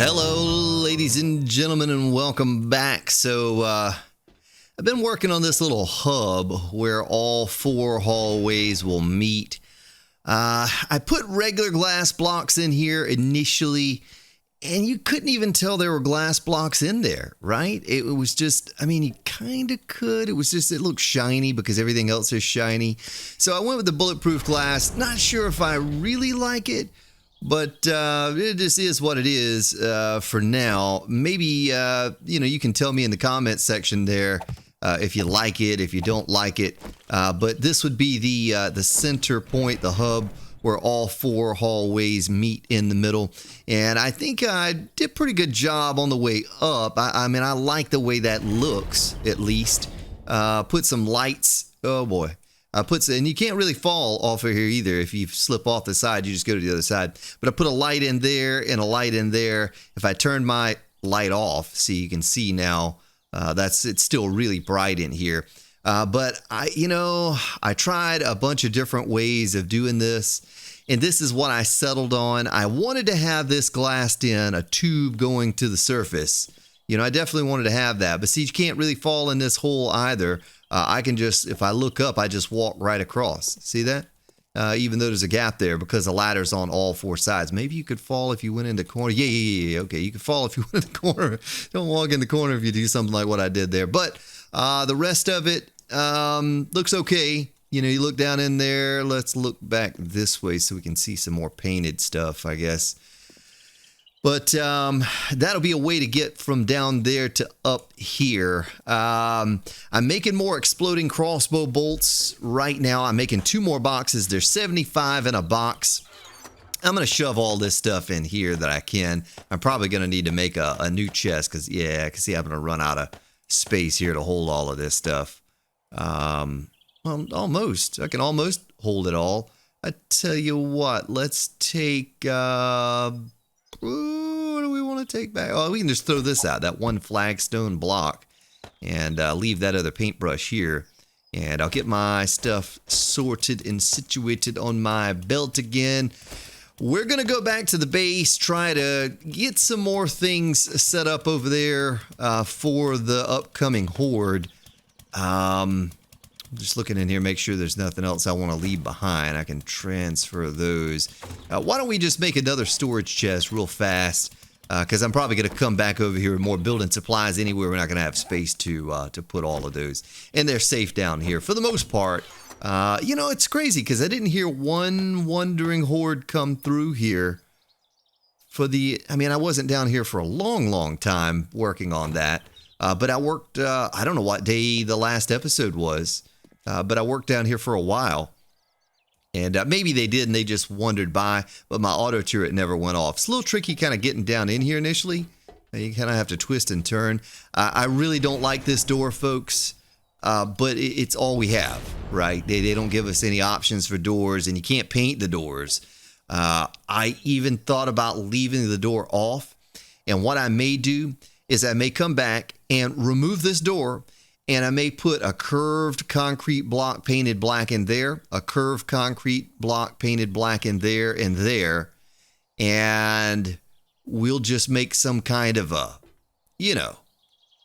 Hello, ladies and gentlemen, and welcome back. So, I've been working on this little hub where all four hallways will meet. I put regular glass blocks in here initially, and you couldn't even tell there were glass blocks in there, right? It was just, I mean, you kind of could. It was just, it looked shiny because everything else is shiny. So I went with the bulletproof glass. Not sure if I really like it, but it just is what it is for now. Maybe, you can tell me in the comments section there if you like it, if you don't like it. But this would be the center point, the hub, where all four hallways meet in the middle. And I think I did a pretty good job on the way up. I mean, I like the way that looks, at least. Put some lights. Oh, boy. And you can't really fall off of here either. If you slip off the side, you just go to the other side. But I put a light in there and a light in there. If I turn my light off, see, you can see now, it's still really bright in here. But I tried a bunch of different ways of doing this, and this is what I settled on. I wanted to have this glassed in, a tube going to the surface. I definitely wanted to have that, but see, you can't really fall in this hole either. I can just, if I look up, I just walk right across. See that? Even though there's a gap there because the ladder's on all four sides. Maybe you could fall if you went in the corner. Yeah. Okay, you could fall if you went in the corner. Don't walk in the corner if you do something like what I did there. But the rest of it looks okay. You look down in there. Let's look back this way so we can see some more painted stuff, I guess. But that'll be a way to get from down there to up here. I'm making more exploding crossbow bolts right now. I'm making 2 more boxes. There's 75 in a box. I'm going to shove all this stuff in here that I can. I'm probably going to need to make a new chest because, yeah, I can see I'm going to run out of space here to hold all of this stuff. Well, almost. I can almost hold it all. I tell you what, let's take... what do we want to take back? Oh, we can just throw this out, that one flagstone block, and leave that other paintbrush here. And I'll get my stuff sorted and situated on my belt again. We're going to go back to the base, try to get some more things set up over there for the upcoming horde. Just looking in here, make sure there's nothing else I want to leave behind. I can transfer those. Why don't we just make another storage chest real fast? Because I'm probably going to come back over here with more building supplies anyway. We're not going to have space to put all of those. And they're safe down here for the most part. It's crazy because I didn't hear one wandering horde come through here. I wasn't down here for a long, long time working on that. But I worked, I don't know what day the last episode was. But I worked down here for a while, and maybe they did and they just wandered by, but my auto turret never went off. It's a little tricky kind of getting down in here initially. You kind of have to twist and turn. I really don't like this door, folks, but it's all we have, right? They don't give us any options for doors, and you can't paint the doors. I even thought about leaving the door off, and what I may do is I may come back and remove this door, and I may put a curved concrete block painted black in there, a curved concrete block painted black in there and there, and we'll just make some kind of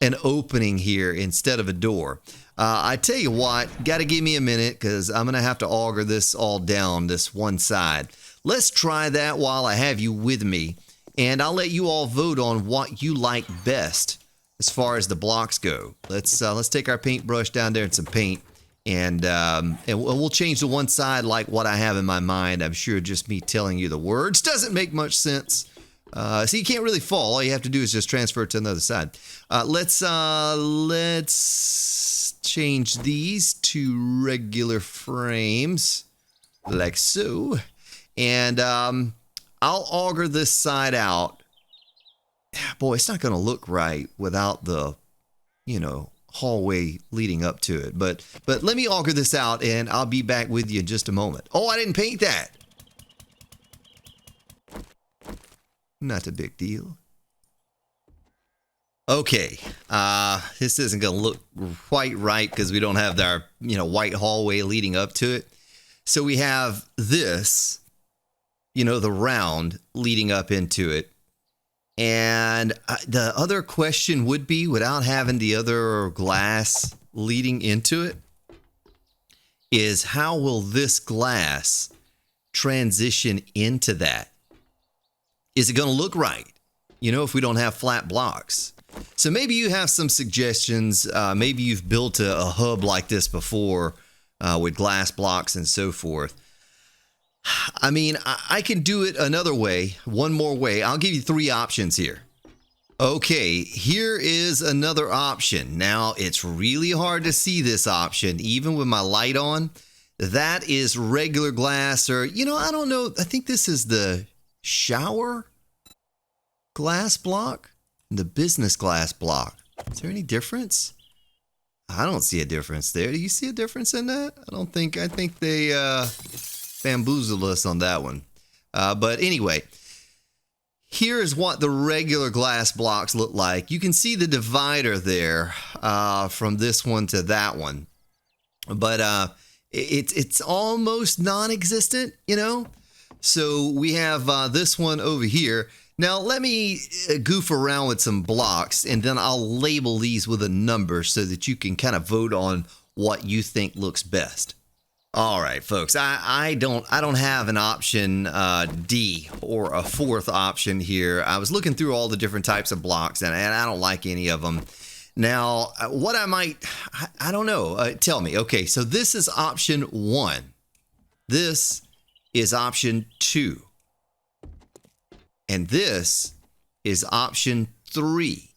an opening here instead of a door. I tell you what, got to give me a minute because I'm going to have to auger this all down this one side. Let's try that while I have you with me, and I'll let you all vote on what you like best as far as the blocks go. Let's take our paintbrush down there and some paint, and we'll change the one side like what I have in my mind. I'm sure just me telling you the words doesn't make much sense. So you can't really fall. All you have to do is just transfer it to another side. Let's change these to regular frames, like so, and I'll auger this side out. Boy, it's not going to look right without the, hallway leading up to it. But let me auger this out, and I'll be back with you in just a moment. Oh, I didn't paint that. Not a big deal. Okay, this isn't going to look quite right because we don't have our, white hallway leading up to it. So we have this, the round leading up into it. And the other question would be, without having the other glass leading into it, is how will this glass transition into that? Is it going to look right? You know, if we don't have flat blocks. So maybe you have some suggestions. Maybe you've built a hub like this before with glass blocks and so forth. I mean, I can do it another way, one more way. I'll give you 3 options here. Okay, here is another option. Now, it's really hard to see this option, even with my light on. That is regular glass, or, you know, I don't know. I think this is the shower glass block, the business glass block. Is there any difference? I don't see a difference there. Do you see a difference in that? I think they bamboozled us on that one. But anyway, here's what the regular glass blocks look like. You can see the divider there from this one to that one. But it's almost non-existent, you know? So we have this one over here. Now, let me goof around with some blocks, and then I'll label these with a number so that you can kind of vote on what you think looks best. All right, folks, I don't have an option D or a 4th option here. I was looking through all the different types of blocks, and I don't like any of them. Now, what I don't know. Tell me. Okay, so this is option 1. This is option 2. And this is option 3.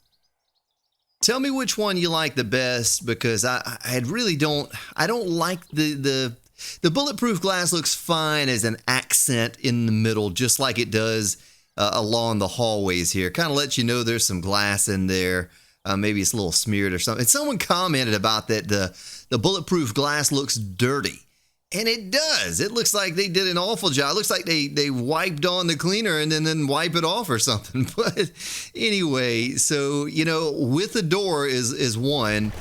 Tell me which one you like the best, because I really don't like the bulletproof glass. Looks fine as an accent in the middle, just like it does along the hallways here. Kind of lets you know there's some glass in there. Maybe it's a little smeared or something. And someone commented about that the bulletproof glass looks dirty. And it does. It looks like they did an awful job. It looks like they wiped on the cleaner and then wipe it off or something. But anyway, so, you know, with a door is one.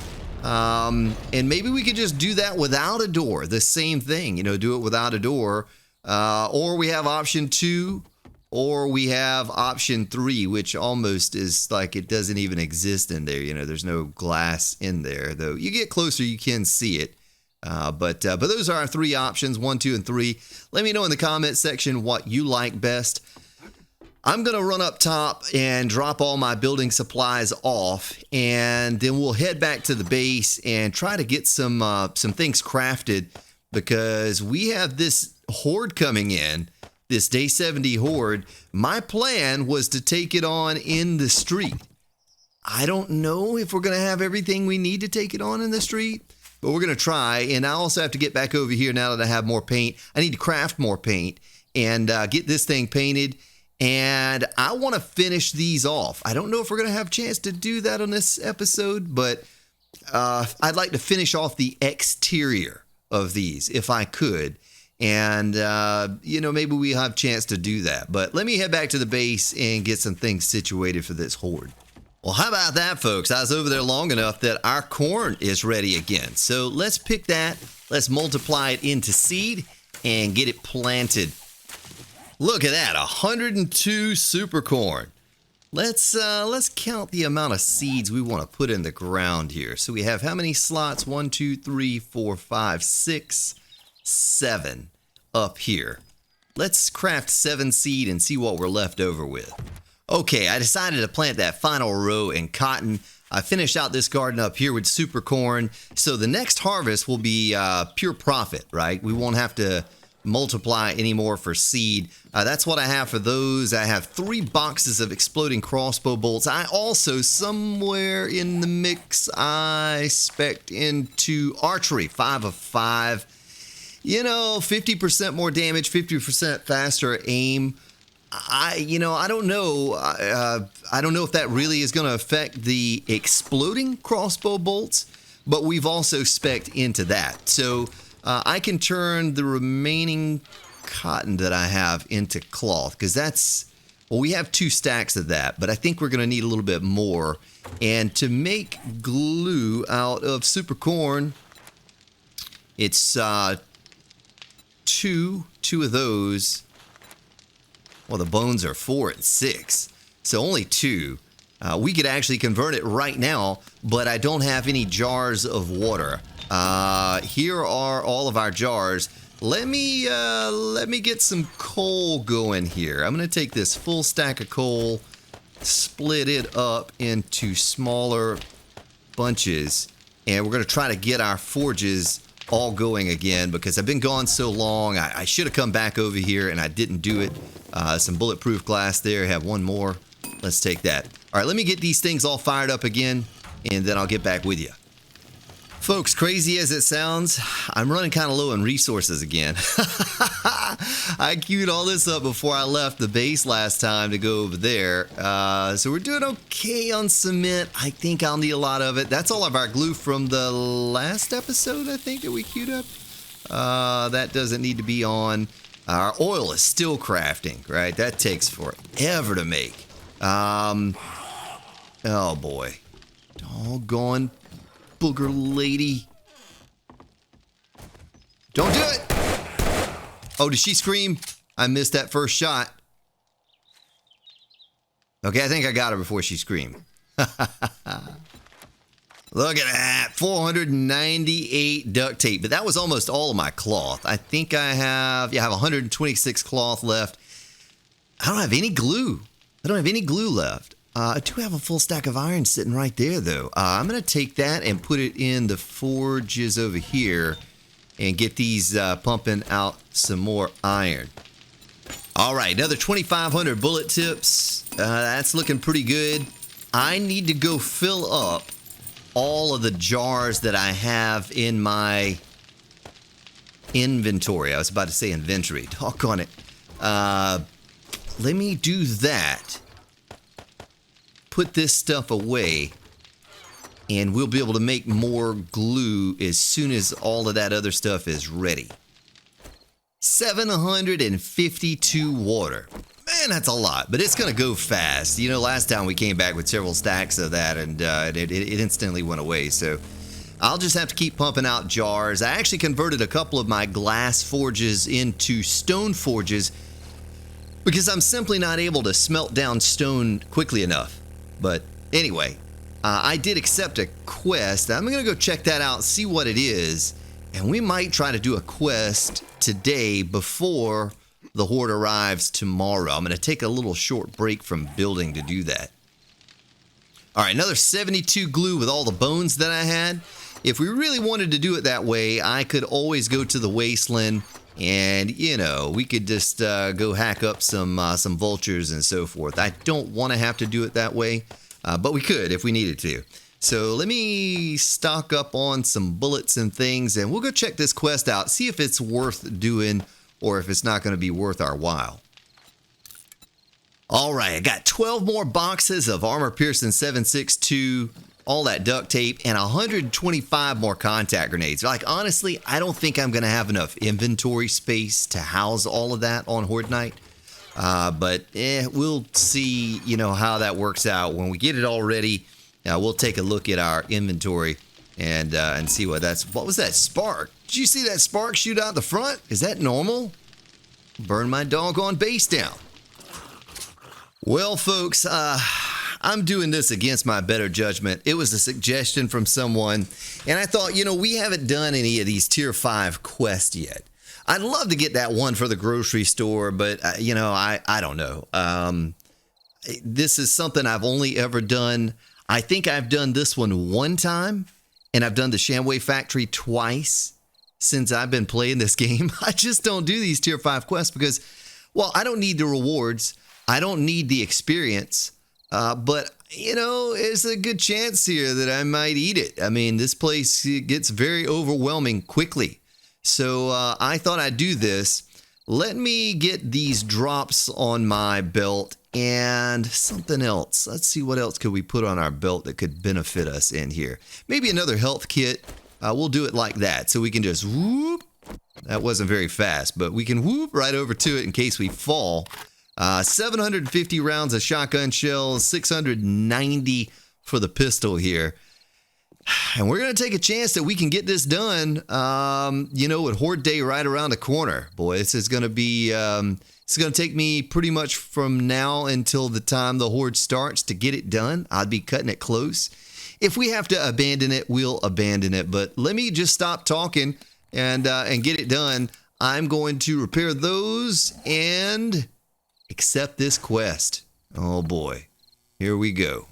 And maybe we could just do that without a door. The same thing, you know, do it without a door. Or we have option 2, or we have option 3, which almost is like it doesn't even exist in there. You know, there's no glass in there, though. You get closer, you can see it. But those are our 3 options, 1, 2, and 3. Let me know in the comment section what you like best. I'm going to run up top and drop all my building supplies off, and then we'll head back to the base and try to get some things crafted, because we have this horde coming in, this day 70 horde. My plan was to take it on in the street. I don't know if we're going to have everything we need to take it on in the street, but we're going to try. And I also have to get back over here now that I have more paint. I need to craft more paint and get this thing painted. And I want to finish these off. I don't know if we're going to have a chance to do that on this episode, but I'd like to finish off the exterior of these if I could. And, you know, maybe we have a chance to do that. But let me head back to the base and get some things situated for this horde. Well, how about that, folks? I was over there long enough that our corn is ready again. So let's pick that. Let's multiply it into seed and get it planted. Look at that, 102 super corn. Let's count the amount of seeds we want to put in the ground here. So we have how many slots? 1, 2, 3, 4, 5, 6, 7 up here. Let's craft 7 seed and see what we're left over with. Okay, I decided to plant that final row in cotton. I finished out this garden up here with super corn. So the next harvest will be pure profit, right? We won't have to multiply anymore for seed. That's what I have for those. I have 3 boxes of exploding crossbow bolts. I also, somewhere in the mix, I spec'd into archery, 5 of 5. You know, 50% more damage, 50% faster aim. I don't know. I don't know if that really is going to affect the exploding crossbow bolts, but we've also spec'd into that. So I can turn the remaining cotton that I have into cloth, because that's, well, we have 2 stacks of that, but I think we're going to need a little bit more. And to make glue out of super corn, it's 2 of those. Well, the bones are 4 and 6. So only 2. We could actually convert it right now, but I don't have any jars of water. Here are all of our jars. Let me get some coal going here. I'm going to take this full stack of coal, split it up into smaller bunches, and we're going to try to get our forges all going again because I've been gone so long. I should have come back over here and I didn't do it. Some bulletproof glass there. I have one more. Let's take that. All right, let me get these things all fired up again, and then I'll get back with you. Folks, crazy as it sounds, I'm running kind of low on resources again. I queued all this up before I left the base last time to go over there. So we're doing okay on cement. I think I'll need a lot of it. That's all of our glue from the last episode, I think, that we queued up. That doesn't need to be on. Our oil is still crafting, right? That takes forever to make. Oh boy. Doggone booger lady. Don't do it! Oh, did she scream? I missed that first shot. Okay, I think I got her before she screamed. Look at that, 498 duct tape, but that was almost all of my cloth. I think I have 126 cloth left. I don't have any glue. I don't have any glue left. I do have a full stack of iron sitting right there, though. I'm going to take that and put it in the forges over here and get these pumping out some more iron. All right, another 2,500 bullet tips. That's looking pretty good. I need to go fill up all of the jars that I have in my inventory. I was about to say inventory. Doggone it. Let me do that. Put this stuff away, and we'll be able to make more glue as soon as all of that other stuff is ready. 752 water. Man, that's a lot, but it's going to go fast. You know, last time we came back with several stacks of that, and it instantly went away, so I'll just have to keep pumping out jars. I actually converted a couple of my glass forges into stone forges because I'm simply not able to smelt down stone quickly enough. But anyway, I did accept a quest. I'm going to go check that out, see what it is, and we might try to do a quest today before the horde arrives tomorrow. I'm going to take a little short break from building to do that. All right, another 72 glue with all the bones that I had. If we really wanted to do it that way, I could always go to the wasteland and, you know, we could just go hack up some vultures and so forth. I don't want to have to do it that way, but we could if we needed to. So let me stock up on some bullets and things, and we'll go check this quest out, see if it's worth doing or if it's not going to be worth our while. All right, I got 12 more boxes of Armor Piercing 7.62, all that duct tape, and 125 more contact grenades. Like, honestly, I don't think I'm going to have enough inventory space to house all of that on Horde Night. But we'll see, you know, how that works out. When we get it all ready, we'll take a look at our inventory and see what that's. What was that spark? Did you see that spark shoot out the front? Is that normal? Burn my doggone base down. Well, folks, I'm doing this against my better judgment. It was a suggestion from someone, and I thought, you know, we haven't done any of these tier 5 quests yet. I'd love to get that one for the grocery store, but, you know, I don't know. This is something I've only ever done. I think I've done this one one time, and I've done the Shamway Factory twice since I've been playing this game. I just don't do these tier 5 quests because, well, I don't need the rewards. I don't need the experience. But, you know, there's a good chance here that I might eat it. I mean, this place gets very overwhelming quickly. So I thought I'd do this. Let me get these drops on my belt and something else. Let's see what else could we put on our belt that could benefit us in here. Maybe another health kit. We'll do it like that. So we can just whoop. That wasn't very fast, but we can whoop right over to it in case we fall. 750 rounds of shotgun shells, 690 for the pistol here. And we're going to take a chance that we can get this done, you know, with Horde Day right around the corner. Boy, this is going to be It's going to take me pretty much from now until the time the horde starts to get it done. I'd be cutting it close. If we have to abandon it, we'll abandon it. But let me just stop talking and get it done. I'm going to repair those and accept this quest. Oh boy, here we go.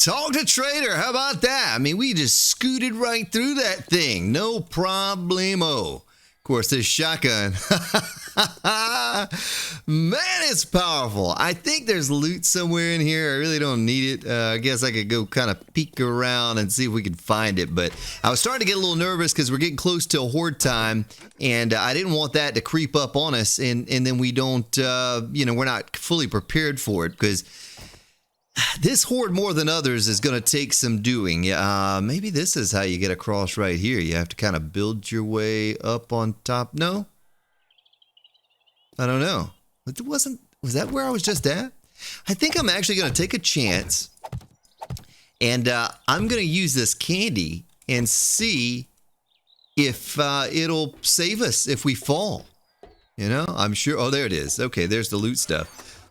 Talk to trader. How about that? I mean, we just scooted right through that thing. No problemo. Of course, this shotgun. Man, it's powerful. I think there's loot somewhere in here. I really don't need it. I guess I could go kind of peek around and see if we could find it. But I was starting to get a little nervous because we're getting close to horde time. And I didn't want that to creep up on us. And then we don't, we're not fully prepared for it because this horde more than others is going to take some doing. Maybe this is how you get across right here. You have to kind of build your way up on top. No? I don't know. Was that where I was just at? I think I'm actually going to take a chance. And I'm going to use this candy and see if it'll save us if we fall. You know, I'm sure. Oh, there it is. Okay, there's the loot stuff.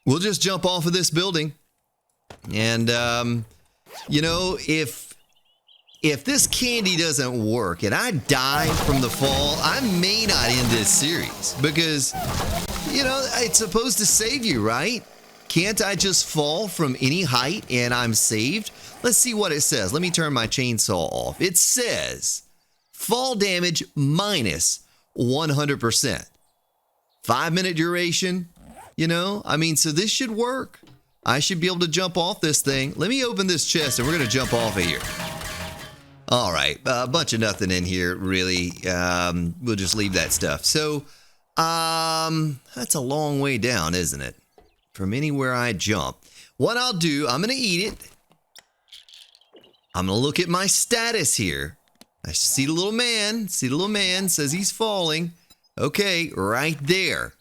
We'll just jump off of this building. And, if this candy doesn't work and I die from the fall, I may not end this series because, it's supposed to save you, right? Can't I just fall from any height and I'm saved? Let's see what it says. Let me turn my chainsaw off. It says fall damage minus 100%. 5-minute duration, so this should work. I should be able to jump off this thing. Let me open this chest and we're going to jump off of here. All right. A bunch of nothing in here, really. We'll just leave that stuff. So, that's a long way down, isn't it? From anywhere I jump. What I'll do, I'm going to eat it. I'm going to look at my status here. I see the little man. See the little man. Says he's falling. Okay, right there.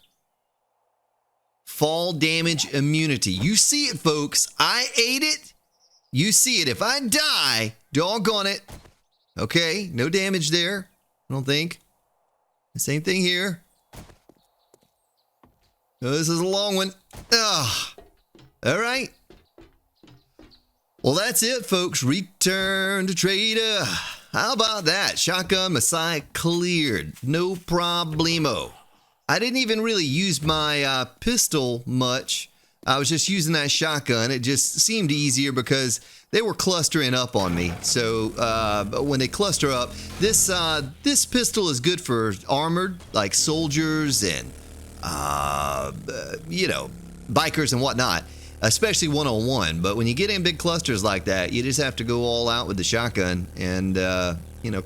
Fall damage immunity. You see it, folks. I ate it. You see it. If I die, doggone it. Okay, no damage there. I don't think. The same thing here. Oh, this is a long one. Ugh. All right. Well, that's it, folks. Return to trader. How about that? Shotgun Messiah cleared. No problemo. I didn't even really use my pistol much. I was just using that shotgun. It just seemed easier because they were clustering up on me. So when they cluster up, this pistol is good for armored, like soldiers and, bikers and whatnot, especially one-on-one. But when you get in big clusters like that, you just have to go all out with the shotgun and,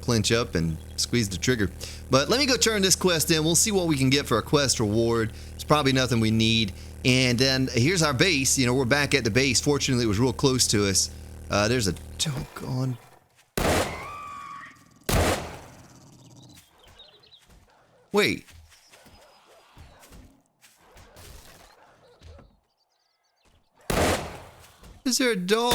clinch up and squeeze the trigger. But let me go turn this quest in. We'll see what we can get for a quest reward. It's probably nothing we need. And then here's our base. We're back at the base. Fortunately, it was real close to us. There's a doggone... Wait. Is there a dog?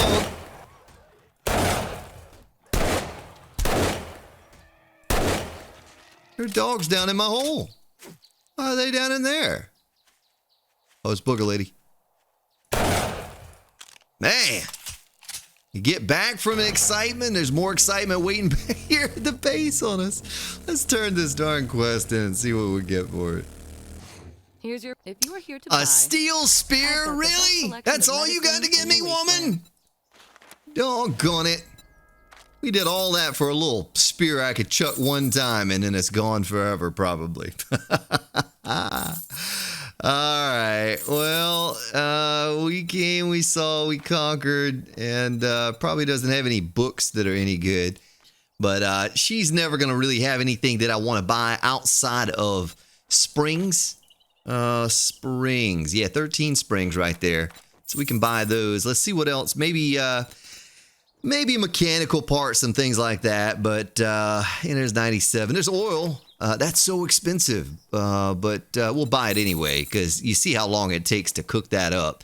There are dogs down in my hole. Why are they down in there? Oh, it's Booger Lady. Man, you get back from excitement. There's more excitement waiting back here at the base on us. Let's turn this darn quest in and see what we get for it. Here's your. If you are here to buy a steel spear, really? That's all you got to give me, woman? Doggone it. We did all that for a little spear I could chuck one time and then it's gone forever, probably. All right. Well, we came, we saw, we conquered, and probably doesn't have any books that are any good. But she's never going to really have anything that I want to buy outside of springs. Springs. Yeah, 13 springs right there. So we can buy those. Let's see what else. Maybe mechanical parts and things like that, but there's 97. There's oil. That's so expensive, but we'll buy it anyway because you see how long it takes to cook that up.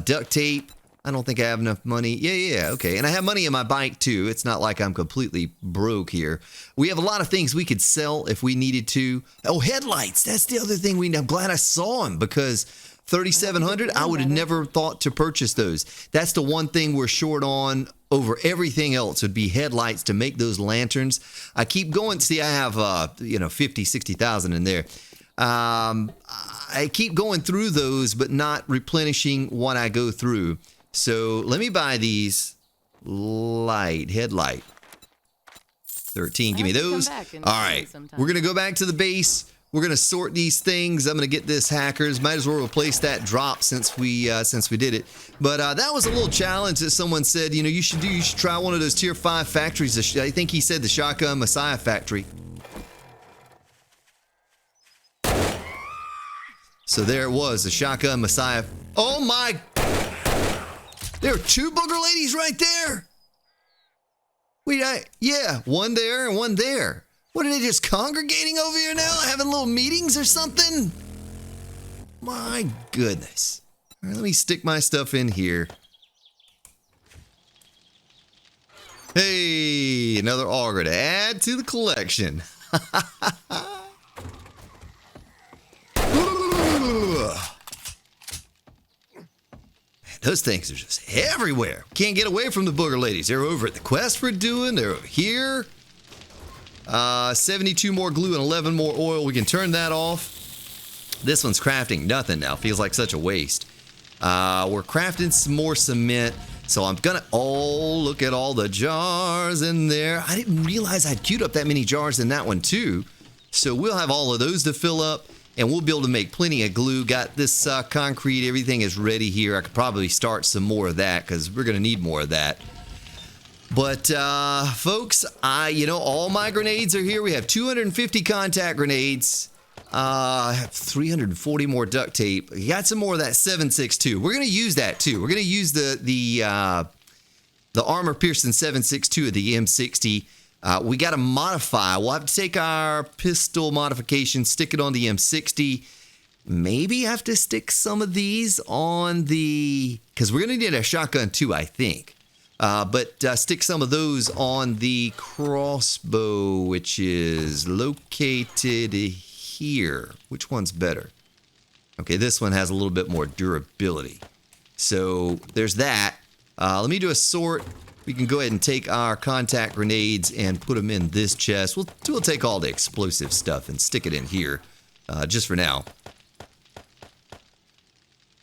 Duct tape. I don't think I have enough money. Yeah, okay. And I have money in my bike too. It's not like I'm completely broke here. We have a lot of things we could sell if we needed to. Oh, headlights. That's the other thing I'm glad I saw them because 3,700, I would have never thought to purchase those. That's the one thing we're short on over everything else would be headlights to make those lanterns. I keep going. See, I have, 50, 60,000 in there. I keep going through those, but not replenishing what I go through. So let me buy these. light, headlight. 13, give me I have to come those. back and All see you right, sometime. we're going to go back to the base. We're going to sort these things. I'm going to get this hackers. Might as well replace that drop since we did it. But that was a little challenge that someone said, you know, you should try one of those tier 5 factories. I think he said the Shotgun Messiah factory. So there it was, the Shotgun Messiah. Oh my! There are 2 booger ladies right there. Wait, yeah, one there and one there. What, are they just congregating over here now? Having little meetings or something? My goodness. All right, let me stick my stuff in here. Hey, another auger to add to the collection. Those things are just everywhere. Can't get away from the booger ladies. They're over at the quest we're doing. They're over here. 72 more glue and 11 more oil. We can turn that off. This one's crafting nothing now. Feels like such a waste. We're crafting some more cement. So I'm gonna, oh, look at all the jars in there. I didn't realize I'd queued up that many jars in that one too. So we'll have all of those to fill up. And we'll be able to make plenty of glue. Got this concrete. Everything is ready here. I could probably start some more of that because we're going to need more of that. But, folks, all my grenades are here. We have 250 contact grenades. I have 340 more duct tape. We got some more of that 7.62. We're going to use that, too. We're going to use the armor-piercing 7.62 of the M60. We got to modify. We'll have to take our pistol modification, stick it on the M60. Maybe have to stick some of these on the... Because we're going to need a shotgun too, I think. But stick some of those on the crossbow, which is located here. Which one's better? Okay, this one has a little bit more durability. So there's that. Let me do a sort. We can go ahead and take our contact grenades and put them in this chest. We'll take all the explosive stuff and stick it in here, just for now.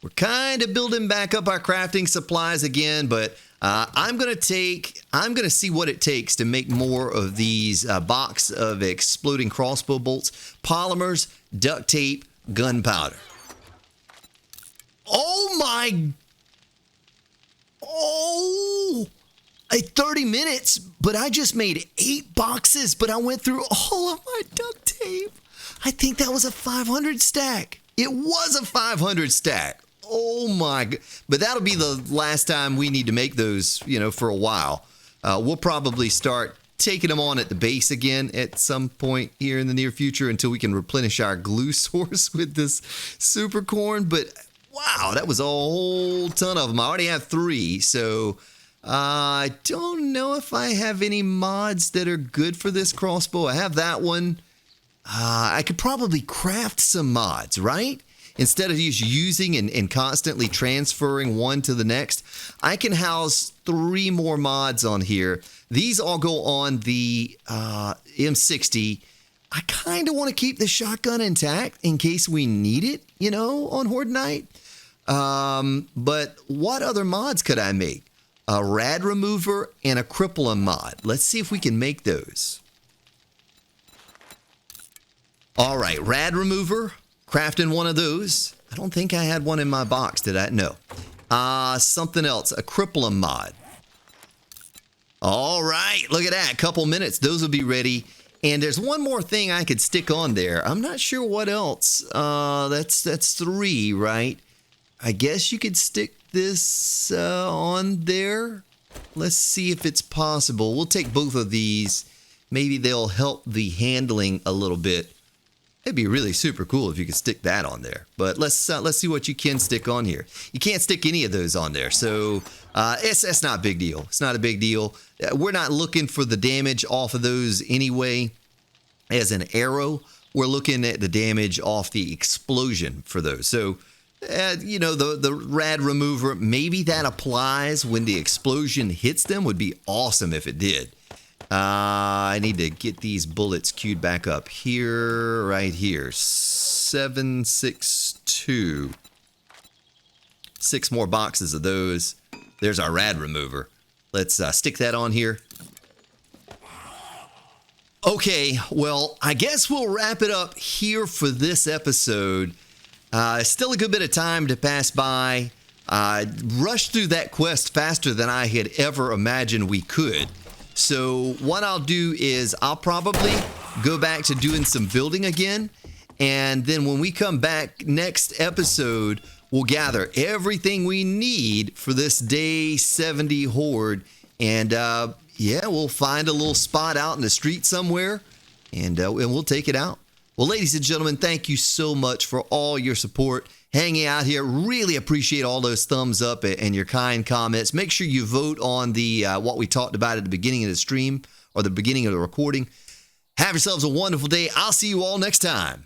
We're kind of building back up our crafting supplies again, but I'm gonna see what it takes to make more of these box of exploding crossbow bolts, polymers, duct tape, gunpowder. Oh my! Oh! 30 minutes, but I just made 8 boxes, but I went through all of my duct tape. I think that was a 500 stack. It was a 500 stack. Oh my, but that'll be the last time we need to make those, for a while. We'll probably start taking them on at the base again at some point here in the near future until we can replenish our glue source with this super corn. But wow, that was a whole ton of them. I already have 3, so I don't know if I have any mods that are good for this crossbow. I have that one. I could probably craft some mods, right? Instead of just using and constantly transferring one to the next, I can house 3 more mods on here. These all go on the M60. I kind of want to keep the shotgun intact in case we need it, on Horde Night. But what other mods could I make? A rad remover and a crippling mod. Let's see if we can make those. All right, rad remover. Crafting one of those. I don't think I had one in my box, did I? No. Something else. A crippling mod. All right. Look at that. Couple minutes. Those will be ready. And there's one more thing I could stick on there. I'm not sure what else. That's 3, right? I guess you could stick this on there. Let's see if it's possible. We'll take both of these. Maybe they'll help the handling a little bit. It'd be really super cool if you could stick that on there. But let's see what you can stick on here. You can't stick any of those on there, so that's not a big deal. It's not a big deal. We're not looking for the damage off of those anyway. As an arrow, we're looking at the damage off the explosion for those. So, the rad remover, maybe that applies when the explosion hits them. Would be awesome if it did. I need to get these bullets queued back up here, right here. 7.62. 6 more boxes of those. There's our rad remover. Let's stick that on here. Okay, well, I guess we'll wrap it up here for this episode. Still a good bit of time to pass by. Rushed through that quest faster than I had ever imagined we could. So what I'll do is I'll probably go back to doing some building again. And then when we come back next episode, we'll gather everything we need for this day 70 horde. And yeah, we'll find a little spot out in the street somewhere and we'll take it out. Well, ladies and gentlemen, thank you so much for all your support, hanging out here. Really appreciate all those thumbs up and your kind comments. Make sure you vote on the what we talked about at the beginning of the stream or the beginning of the recording. Have yourselves a wonderful day. I'll see you all next time.